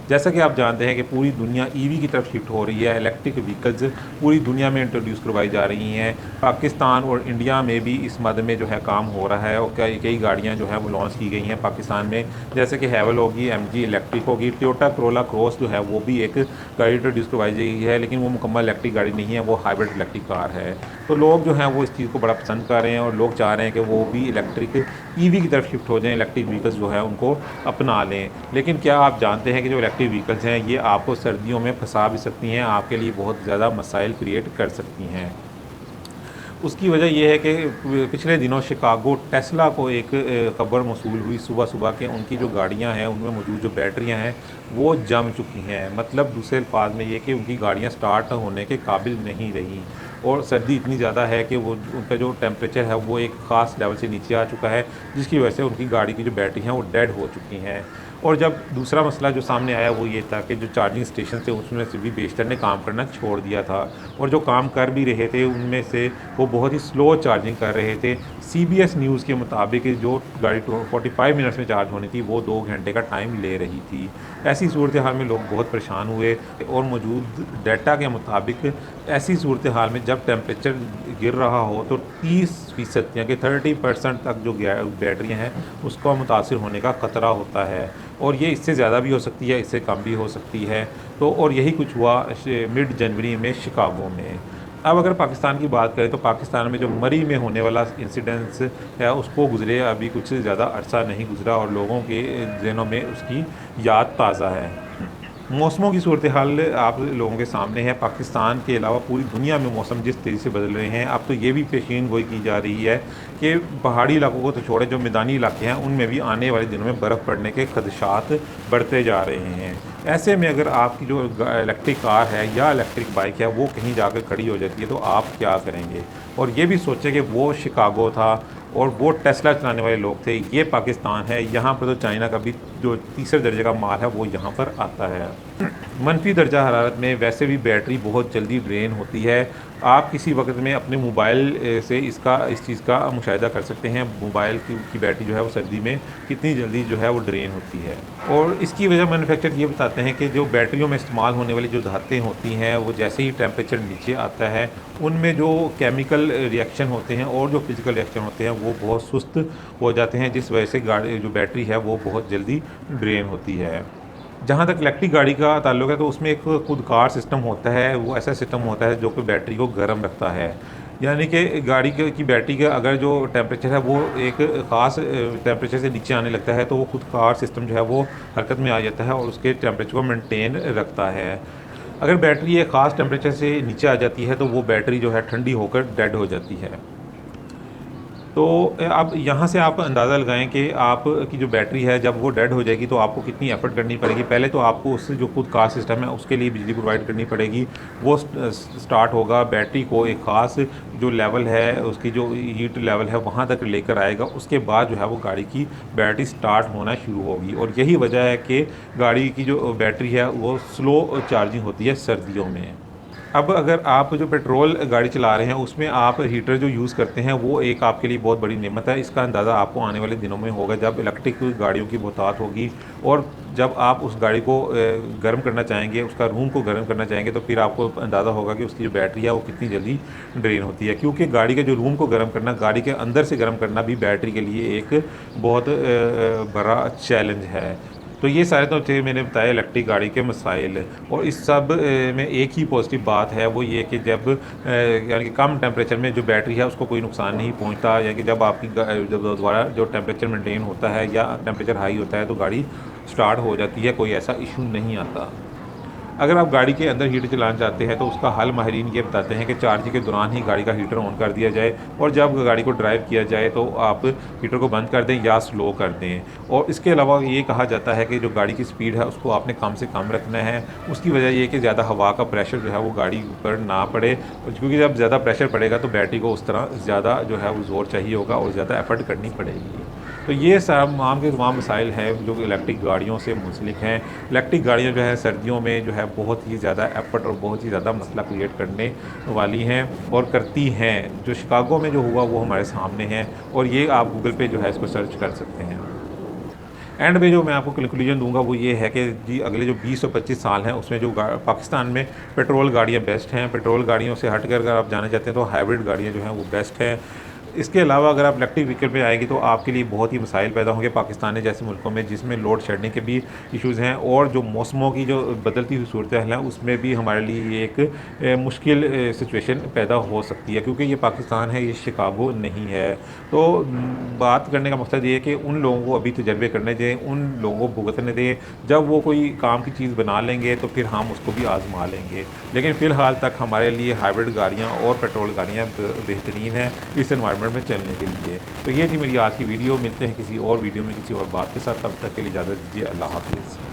जैसा कि आप जानते हैं कि पूरी दुनिया ईवी की तरफ शिफ्ट हो रही है, इलेक्ट्रिक व्हीकल्स पूरी दुनिया में इंट्रोड्यूस करवाई जा रही हैं। पाकिस्तान और इंडिया में भी इस मद में जो है काम हो रहा है और कई कई गाड़ियाँ जो है वो लॉन्च की गई हैं पाकिस्तान में, जैसे कि हैवल होगी, एमजी इलेक्ट्रिक होगी, टोयोटा करोला क्रॉस जो है वो भी एक गाड़ी इंट्रोड्यूस करवाई गई है, लेकिन वो मुकम्मल इलेक्ट्रिक गाड़ी नहीं है, वो हाइब्रिड इलेक्ट्रिक कार है। तो लोग जो हैं वो इस चीज़ को बड़ा पसंद कर रहे हैं और लोग चाह रहे हैं कि वो भी इलेक्ट्रिक ईवी की तरफ शिफ्ट हो जाएं, इलेक्ट्रिक व्हीकल्स जो है उनको अपना लें। लेकिन क्या आप जानते हैं कि जो इलेक्ट्रिक व्हीकल्स हैं ये आपको सर्दियों में फंसा भी सकती हैं, आपके लिए बहुत ज़्यादा मसाइल क्रिएट कर सकती हैं। उसकी वजह यह है कि पिछले दिनों शिकागो टेस्ला को एक खबर मौसूल हुई सुबह सुबह कि उनकी जो गाड़ियां हैं उनमें मौजूद जो बैटरियां हैं वो जम चुकी हैं। मतलब दूसरे अल्फाज में ये कि उनकी गाड़ियां स्टार्ट होने के काबिल नहीं रही और सर्दी इतनी ज़्यादा है कि वो उनका जो टेम्परेचर है वो एक ख़ास लेवल से नीचे आ चुका है, जिसकी वजह से उनकी गाड़ी की जो बैटरी हैं वो डेड हो चुकी हैं। और जब दूसरा मसला जो सामने आया वो ये था कि जो चार्जिंग स्टेशन थे उसमें से भी बेशतर ने काम करना छोड़ दिया था और जो काम कर भी रहे थे उनमें से वो बहुत ही स्लो चार्जिंग कर रहे थे। सीबीएस न्यूज़ के मुताबिक जो गाड़ी 45 मिनट्स में चार्ज होनी थी वो 2 घंटे का टाइम ले रही थी। ऐसी सूरत हाल में लोग बहुत परेशान हुए और मौजूद डाटा के मुताबिक ऐसी सूरत हाल में जब टेम्परेचर गिर रहा हो तो 30% यानी कि 30% तक जो बैटरियाँ हैं उसका मुतासिर होने का ख़तरा होता है और ये इससे ज़्यादा भी हो सकती है, इससे कम भी हो सकती है। तो और यही कुछ हुआ मिड जनवरी में शिकागो में। अब अगर पाकिस्तान की बात करें तो पाकिस्तान में जो मरी में होने वाला इंसिडेंस है उसको गुज़रे अभी कुछ ज़्यादा अरसा नहीं गुज़रा और लोगों के ज़हनों में उसकी याद ताज़ा है। मौसमों की सूरत हाल आप लोगों के सामने है। पाकिस्तान के अलावा पूरी दुनिया में मौसम जिस तेज़ी से बदल रहे हैं, अब तो ये भी पेशीन गोई की जा रही है कि पहाड़ी इलाकों को तो छोड़े, जो मैदानी इलाके हैं उनमें भी आने वाले दिनों में बर्फ़ पड़ने के खदशात बढ़ते जा रहे हैं। ऐसे में अगर आपकी जो इलेक्ट्रिक कार है या इलेक्ट्रिक बाइक है वो कहीं जाकर खड़ी हो जाती है तो आप क्या करेंगे? और ये भी सोचें कि वो शिकागो था और वो टेस्ला चलाने वाले लोग थे, ये पाकिस्तान है। यहाँ पर तो चाइना का भी जो तीसरे दर्जे का माल है वो यहाँ पर आता है। मनफी दर्जा हरारत में वैसे भी बैटरी बहुत जल्दी ड्रेन होती है। आप किसी वक्त में अपने मोबाइल से इस चीज़ का मुशाहिदा कर सकते हैं, मोबाइल की बैटरी जो है वो सर्दी में कितनी जल्दी जो है वो ड्रेन होती है। और इसकी वजह मैन्युफैक्चरर ये बताते हैं कि जो बैटरियों में इस्तेमाल होने वाली जो धातें होती हैं वो जैसे ही टेम्परेचर नीचे आता है उनमें जो केमिकल रिएक्शन होते हैं और जो फिज़िकल रिएक्शन होते हैं वो बहुत सुस्त हो जाते हैं, जिस वजह से गाड़ी जो बैटरी है वो बहुत जल्दी ड्रेन होती है। जहाँ तक इलेक्ट्रिक गाड़ी का ताल्लुक है तो उसमें एक खुदकार सिस्टम होता है, वो ऐसा सिस्टम होता है जो कि बैटरी को गर्म रखता है। यानी कि गाड़ी की बैटरी का अगर जो टेम्परेचर है वो एक ख़ास टेम्परेचर से नीचे आने लगता है तो वो खुदकार सिस्टम जो है वो हरकत में आ जाता है और उसके टेम्परेचर को मेंटेन रखता है। अगर बैटरी एक ख़ास टेम्परेचर से नीचे आ जाती है तो वो बैटरी जो है ठंडी होकर डेड हो जाती है। तो अब यहाँ से आप अंदाज़ा लगाएं कि आप की जो बैटरी है जब वो डेड हो जाएगी तो आपको कितनी एफ़र्ट करनी पड़ेगी। पहले तो आपको उससे जो खुद कार सिस्टम है उसके लिए बिजली प्रोवाइड करनी पड़ेगी। वो स्टार्ट होगा, बैटरी को एक ख़ास जो लेवल है उसकी जो हीट लेवल है वहाँ तक लेकर आएगा। उसके बाद जो है वो गाड़ी की बैटरी स्टार्ट होना शुरू होगी और यही वजह है कि गाड़ी की जो बैटरी है वो स्लो चार्जिंग होती है सर्दियों में। अब अगर आप जो पेट्रोल गाड़ी चला रहे हैं उसमें आप हीटर जो यूज़ करते हैं वो एक आपके लिए बहुत बड़ी नेमत है। इसका अंदाज़ा आपको आने वाले दिनों में होगा जब इलेक्ट्रिक गाड़ियों की बहुतात होगी और जब आप उस गाड़ी को गर्म करना चाहेंगे, उसका रूम को गर्म करना चाहेंगे तो फिर आपको अंदाज़ा होगा कि उसकी जो बैटरी है वो कितनी जल्दी ड्रेन होती है। क्योंकि गाड़ी के जो रूम को गर्म करना, गाड़ी के अंदर से गर्म करना भी बैटरी के लिए एक बहुत बड़ा चैलेंज है। तो ये सारे तो थे मैंने बताया इलेक्ट्रिक गाड़ी के मसाइल। और इस सब में एक ही पॉजिटिव बात है वो ये कि जब यानी कि कम टेम्परेचर में जो बैटरी है उसको कोई नुकसान नहीं पहुंचता, यानी कि जब आपकी जब दोबारा जो टेम्परेचर मेंटेन होता है या टेम्परेचर हाई होता है तो गाड़ी स्टार्ट हो जाती है, कोई ऐसा इशू नहीं आता। अगर आप गाड़ी के अंदर हीटर चलाना चाहते हैं तो उसका हल माहिरीन ये बताते हैं कि चार्जिंग के दौरान ही गाड़ी का हीटर ऑन कर दिया जाए और जब गाड़ी को ड्राइव किया जाए तो आप हीटर को बंद कर दें या स्लो कर दें। और इसके अलावा ये कहा जाता है कि जो गाड़ी की स्पीड है उसको आपने कम से कम रखना है। उसकी वजह ये कि ज़्यादा हवा का प्रेशर जो है वो गाड़ी पर ना पड़े, क्योंकि जब ज़्यादा प्रेशर पड़ेगा तो बैटरी को उस तरह ज़्यादा जो है वो ज़ोर चाहिए होगा और ज़्यादा एफर्ट करनी पड़ेगी। तो ये तमाम के तमाम मसाइल हैं जो इलेक्ट्रिक गाड़ियों से मुंसलिक हैं। इलेक्ट्रिक गाड़ियाँ जो है सर्दियों में जो है बहुत ही ज़्यादा एफर्ट और बहुत ही ज़्यादा मसला क्रिएट करने वाली हैं और करती हैं। जो शिकागो में जो हुआ वो हमारे सामने है और ये आप गूगल पे जो है इसको सर्च कर सकते हैं। एंड में जो मैं आपको कंक्लूजन दूंगा वो ये है कि जी अगले जो 20 और 25 साल हैं उसमें जो पाकिस्तान में पेट्रोल गाड़ियाँ बेस्ट हैं। पेट्रोल गाड़ियों से हटकर अगर आप जाना चाहते हैं तो हाइब्रिड गाड़ियाँ जो हैं वो बेस्ट हैं। इसके अलावा अगर आप इलेक्ट्रिक व्हीकल पे आएगी तो आपके लिए बहुत ही मसाइल पैदा होंगे पाकिस्तान जैसे मुल्कों में, जिसमें लोड शेडिंग के भी इश्यूज़ हैं और जो मौसमों की जो बदलती हुई सूरत हाल है उसमें भी हमारे लिए ये एक मुश्किल सिचुएशन पैदा हो सकती है, क्योंकि ये पाकिस्तान है, ये शिकागो नहीं है। तो बात करने का मकसद ये है कि उन लोगों को अभी तजर्बे करने दें, उन लोगों को भुगतने दें। जब वो कोई काम की चीज़ बना लेंगे तो फिर हम उसको भी आजमा लेंगे। लेकिन फ़िलहाल तक हमारे लिए हाइब्रिड गाड़ियाँ और पेट्रोल गाड़ियाँ बेहतरीन हैं इस एनवायरनमेंट में चलने के लिए। तो ये थी मेरी आज की वीडियो। मिलते हैं किसी और वीडियो में किसी और बात के साथ, तब तक के लिए इजाज़त दीजिए। अल्लाह हाफ़िज़।